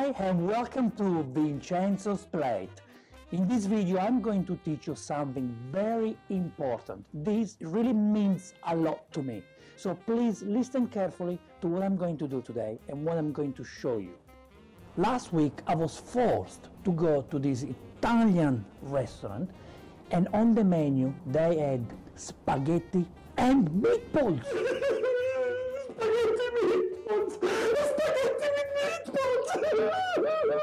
Hi and welcome to Vincenzo's Plate. In this video I'm going to teach you something very important. This really means a lot to me. So please listen carefully to what I'm going to do today and what I'm going to show you. Last week I was forced to go to this Italian restaurant, and on the menu they had spaghetti and meatballs. Spaghetti meatballs! Spaghetti meatballs!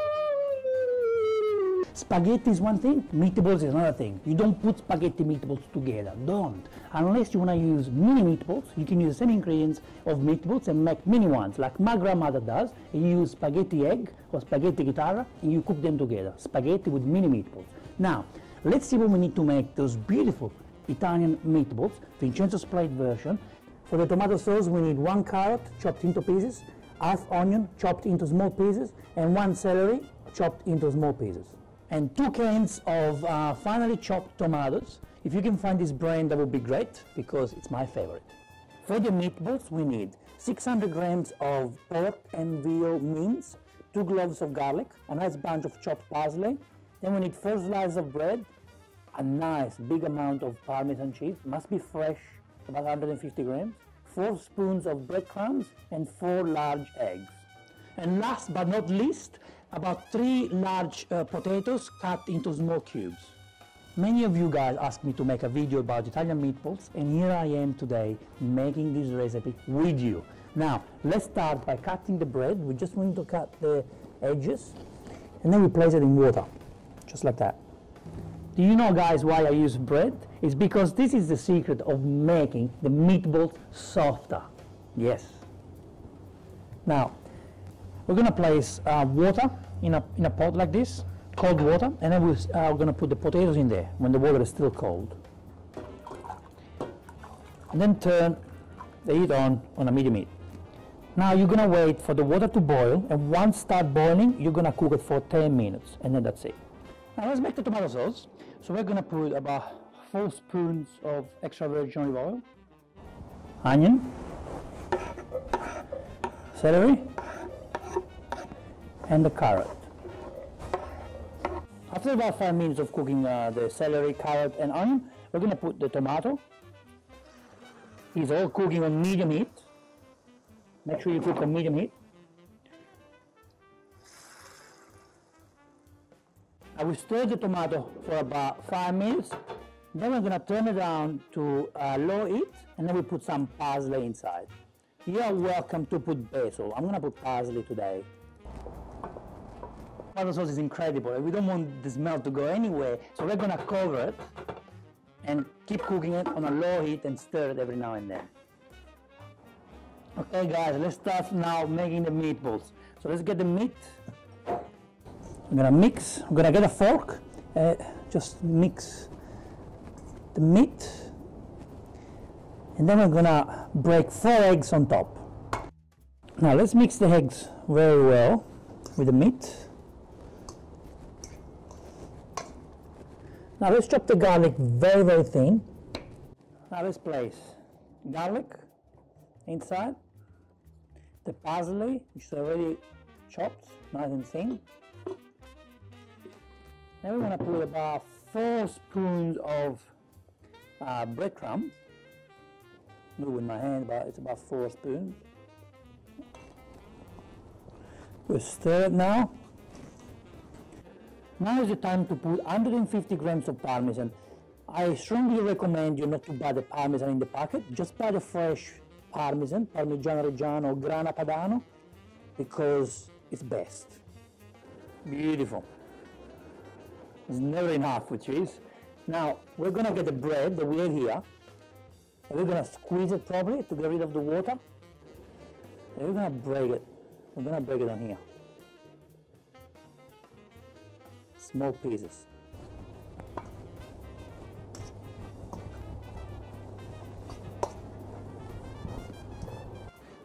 Spaghetti is one thing, meatballs is another thing. You don't put spaghetti meatballs together, don't. Unless you want to use mini meatballs, you can use the same ingredients of meatballs and make mini ones, like my grandmother does. You use spaghetti egg or spaghetti chitarra and you cook them together, spaghetti with mini meatballs. Now, let's see what we need to make those beautiful Italian meatballs, Vincenzo's Plate version. For the tomato sauce, we need 1 carrot chopped into pieces, half onion chopped into small pieces, and 1 celery chopped into small pieces. And 2 cans of finely chopped tomatoes. If you can find this brand, that would be great, because it's my favorite. For the meatballs, we need 600 grams of pork and veal mince, 2 cloves of garlic, a nice bunch of chopped parsley. Then we need 4 slices of bread, a nice big amount of Parmesan cheese, must be fresh, about 150 grams, 4 spoons of breadcrumbs, and 4 large eggs. And last but not least, about 3 large potatoes cut into small cubes. Many of you guys asked me to make a video about Italian meatballs, and here I am today making this recipe with you. Now, let's start by cutting the bread. We just want to cut the edges, and then we place it in water, just like that. Do you know, guys, why I use bread? It's because this is the secret of making the meatballs softer. Yes. Now, we're going to place water in a pot like this, cold water, and then we're going to put the potatoes in there when the water is still cold. And then turn the heat on a medium heat. Now you're going to wait for the water to boil, and once it starts boiling, you're going to cook it for 10 minutes, and then that's it. Now let's make the tomato sauce. So we're going to put about 4 spoons of extra virgin olive oil, onion, celery, and the carrot. After about 5 minutes of cooking the celery, carrot, and onion, we're going to put the tomato. It's all cooking on medium heat. Make sure you cook on medium heat. I will stir the tomato for about 5 minutes. Then we're going to turn it down to low heat, and then we put some parsley inside. You are welcome to put basil. I'm going to put parsley today. Tomato sauce is incredible, and we don't want the smell to go anywhere, so we're going to cover it and keep cooking it on a low heat and stir it every now and then. Okay guys, let's start now making the meatballs. So let's get the meat. I'm going to mix, I'm going to get a fork, just mix the meat, and then we're going to break 4 eggs on top. Now let's mix the eggs very well with the meat. Now let's chop the garlic very, very thin. Now let's place garlic inside, the parsley, which is already chopped, nice and thin. Then we're going to put about 4 spoons of breadcrumbs. Do it with my hand, but it's about 4 spoons. We'll stir it now. Now is the time to put 150 grams of Parmesan. I strongly recommend you not to buy the Parmesan in the packet, just buy the fresh Parmesan, Parmigiano Reggiano or Grana Padano, because it's best. Beautiful. It's never enough with cheese. Now we're going to get the bread that we have here, and we're going to squeeze it properly to get rid of the water. And we're going to break it. We're going to break it on here. Small pieces.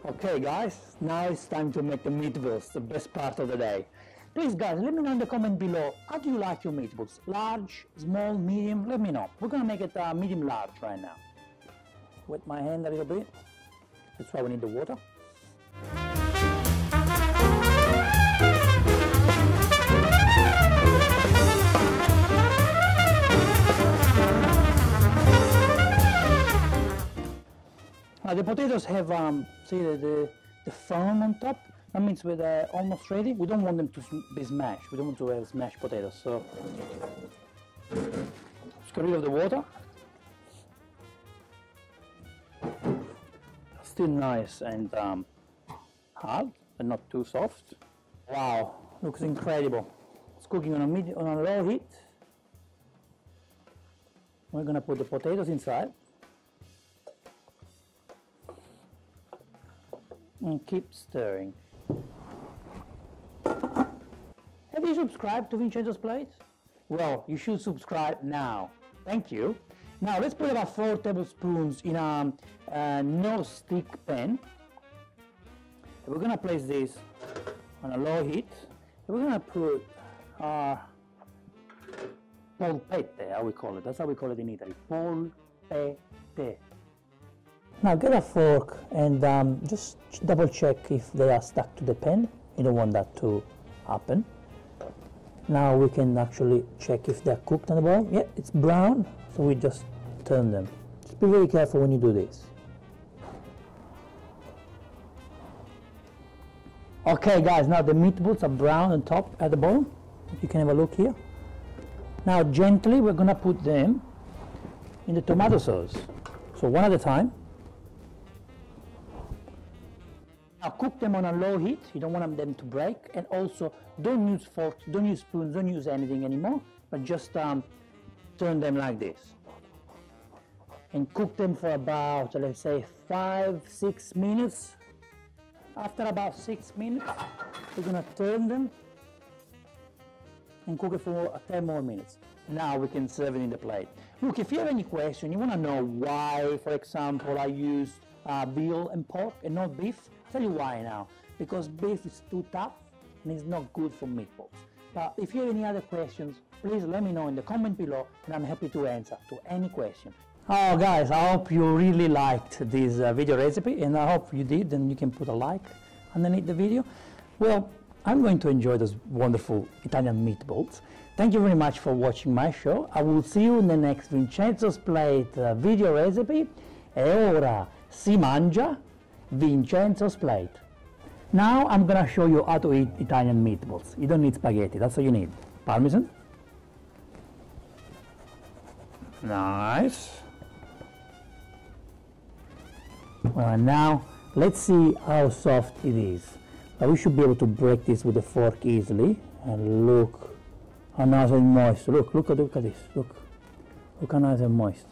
Okay guys, now it's time to make the meatballs, the best part of the day. Please guys, let me know in the comment below, how do you like your meatballs? Large, small, medium? Let me know. We're going to make it medium large right now. Wet my hand a little bit. That's why we need the water. Now the potatoes have, see the foam on top. That means we're almost ready. We don't want them to be smashed. We don't want to have smashed potatoes. So let's get rid of the water. Still nice and hard, but not too soft. Wow, looks incredible. It's cooking on a low heat. We're gonna put the potatoes inside and keep stirring. Have you subscribed to Vincenzo's Plate? Well, you should subscribe now. Thank you. Now let's put about 4 tablespoons in a no-stick pan. We're gonna place this on a low heat. We're gonna put our polpette, how we call it. That's how we call it in Italy. Polpette. Now get a fork and just double check if they are stuck to the pan. You don't want that to happen. Now we can actually check if they're cooked on the bottom. Yeah, it's brown, so we just turn them. Just be very careful when you do this. Okay guys, now the meatballs are brown on top at the bottom. You can have a look here. Now gently we're gonna put them in the tomato sauce. So one at a time. Now cook them on a low heat. You don't want them to break. And also don't use forks, don't use spoons, don't use anything anymore. But just turn them like this. And cook them for about, let's say, 5-6 minutes. After about 6 minutes, we're gonna turn them and cook it for 10 more minutes. Now we can serve it in the plate. Look, if you have any question, you wanna know why, for example, I use veal and pork and not beef, I'll tell you why now. Because beef is too tough and it's not good for meatballs. But if you have any other questions, please let me know in the comment below and I'm happy to answer to any question. Oh guys, I hope you really liked this video recipe and I hope you did, and you can put a like underneath the video. Well, I'm going to enjoy those wonderful Italian meatballs. Thank you very much for watching my show. I will see you in the next Vincenzo's Plate video recipe. E ora si mangia Vincenzo's Plate. Now I'm gonna show you how to eat Italian meatballs. You don't need spaghetti, that's all you need. Parmesan. Nice. Well, now let's see how soft it is. But we should be able to break this with a fork easily. And look how nice and moist. Look at this. Look how nice and moist.